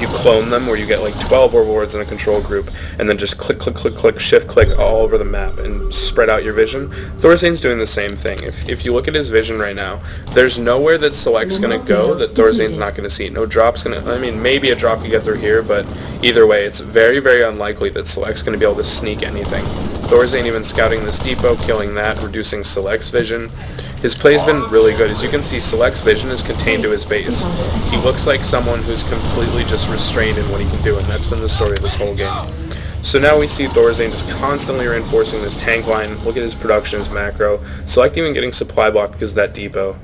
you clone them where you get like 12 rewards in a control group, and then just click, click, click, click, shift click all over the map and spread out your vision. Thorzain's doing the same thing. If you look at his vision right now, there's nowhere that Select's going to go that Thorzain's not going to see. No drop's going to, I mean, maybe a drop could get through here, but either way, it's very, very unlikely that Select's going to be able to sneak anything. Thorzain even scouting this depot, killing that, reducing Select's vision. His play's been really good. As you can see, Select's vision is contained to his base. He looks like someone who's completely just restrained in what he can do, and that's been the story of this whole game. So now we see Thorzain just constantly reinforcing this tank line. Look at his production, his macro. Select even getting supply blocked because of that depot.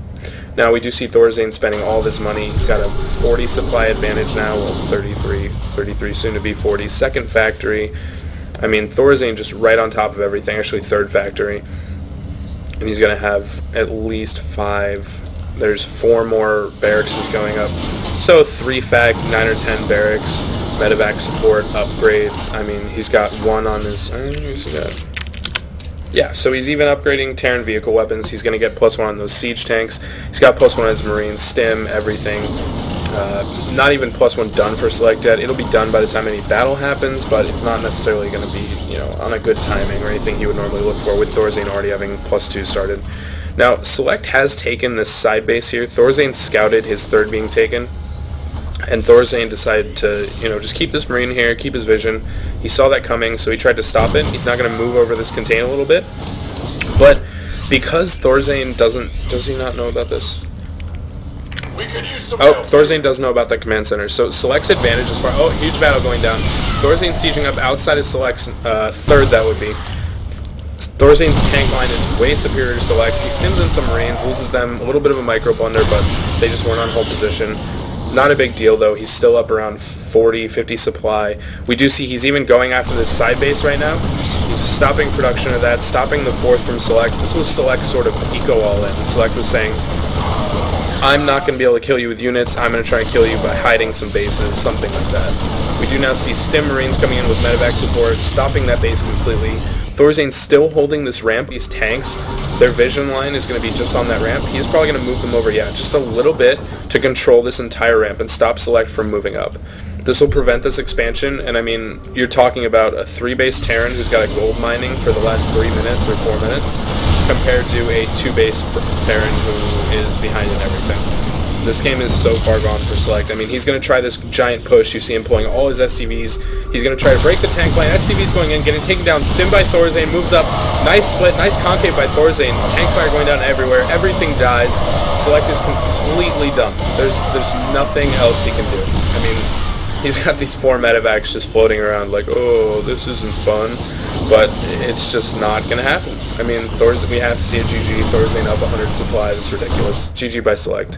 Now we do see Thorzain spending all of his money. He's got a 40 supply advantage now, well, 33 soon to be 40. Second factory. I mean, Thorzain just right on top of everything, actually third factory. And he's going to have at least 5. There's 4 more barracks is going up. So 3 fac, 9 or 10 barracks, medevac support, upgrades. I mean, he's got 1 on his... Yeah, so he's even upgrading Terran vehicle weapons. He's going to get +1 on those siege tanks. He's got +1 on his marines, stim, everything. Not even +1 done for Select yet. It'll be done by the time any battle happens, but it's not necessarily going to be, you know, on a good timing or anything he would normally look for, with Thorzain already having +2 started. Now, Select has taken this side base here. Thorzain scouted his third being taken, and Thorzain decided to, you know, just keep this marine here, keep his vision. He saw that coming, so he tried to stop it. He's not going to move over this contain a little bit, but because Thorzain doesn't... Does he not know about this? Oh, Thorzain does know about that command center. So Select's advantage as far... Oh, huge battle going down. Thorzain sieging up outside of Select's third, that would be. Thorzain's tank line is way superior to Select's. He stims in some marines, loses them, a little bit of a micro blunder, but they just weren't on hold position. Not a big deal, though. He's still up around 40, 50 supply. We do see he's even going after this side base right now. He's stopping production of that, stopping the 4th from Select. This was Select's sort of eco all-in. Select was saying, I'm not going to be able to kill you with units. I'm going to try and kill you by hiding some bases, something like that. We do now see stim marines coming in with medevac support, stopping that base completely. Thorzain's still holding this ramp. These tanks, their vision line is going to be just on that ramp. He's probably going to move them over, yeah, just a little bit to control this entire ramp and stop Select from moving up. This will prevent this expansion, and I mean, you're talking about a 3-base Terran who's got a gold mining for the last 3 minutes or 4 minutes, compared to a 2-base Terran who is behind in everything. This game is so far gone for Select. I mean, he's going to try this giant push. You see him pulling all his SCVs. He's going to try to break the tank line. SCV's going in, getting taken down. Stim by Thorzain, moves up. Nice split, nice concave by Thorzain. Tank fire going down everywhere. Everything dies. Select is completely done. There's nothing else he can do. I mean, he's got these 4 medevacs just floating around like, oh, this isn't fun. But it's just not going to happen. I mean, we have to see a GG. Thorzain up 100 supply. This is ridiculous. GG by Select.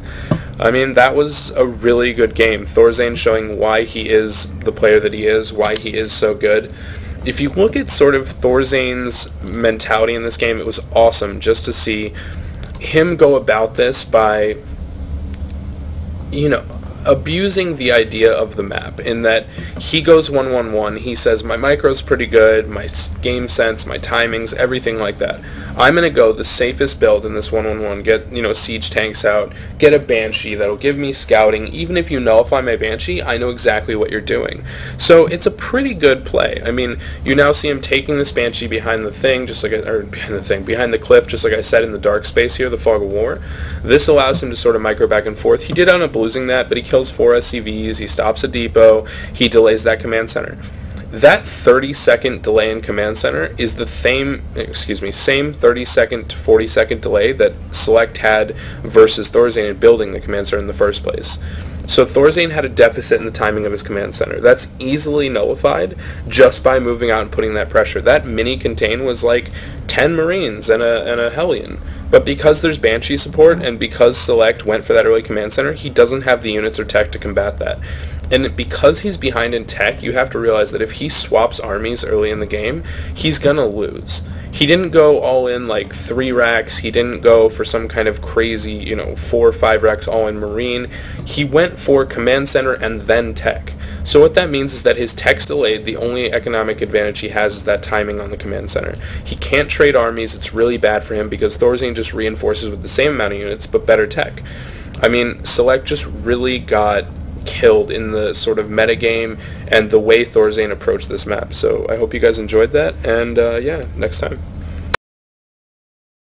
I mean, that was a really good game. Thorzain showing why he is the player that he is, why he is so good. If you look at sort of Thorzain's mentality in this game, it was awesome just to see him go about this by, you know, abusing the idea of the map, in that he goes 1-1-1, he says my micro's pretty good, my game sense, my timings, everything like that. I'm going to go the safest build in this 1-1-1, get, you know, siege tanks out, get a Banshee that'll give me scouting. Even if you nullify my Banshee, I know exactly what you're doing. So it's a pretty good play. I mean, you now see him taking this Banshee behind the thing, just like behind the cliff, just like I said in the dark space here, the Fog of War. This allows him to sort of micro back and forth. He did end up losing that, but he kills 4 SCVs, he stops a depot, he delays that command center. That 30-second delay in command center is the same 30-second to 40-second delay that Select had versus Thorzain in building the command center in the first place. So Thorzain had a deficit in the timing of his command center. That's easily nullified just by moving out and putting that pressure. That mini contain was like 10 Marines and a Hellion. But because there's Banshee support and because Select went for that early command center, he doesn't have the units or tech to combat that. And because he's behind in tech, you have to realize that if he swaps armies early in the game, he's gonna lose. He didn't go all in like 3 racks, he didn't go for some kind of crazy, you know, 4 or 5 racks all in Marine. He went for command center and then tech. So what that means is that his tech's delayed. The only economic advantage he has is that timing on the command center. He can't trade armies. It's really bad for him because Thorzain just reinforces with the same amount of units but better tech. I mean, Select just really got killed in the sort of metagame and the way Thorzain approached this map. So I hope you guys enjoyed that, and yeah, next time.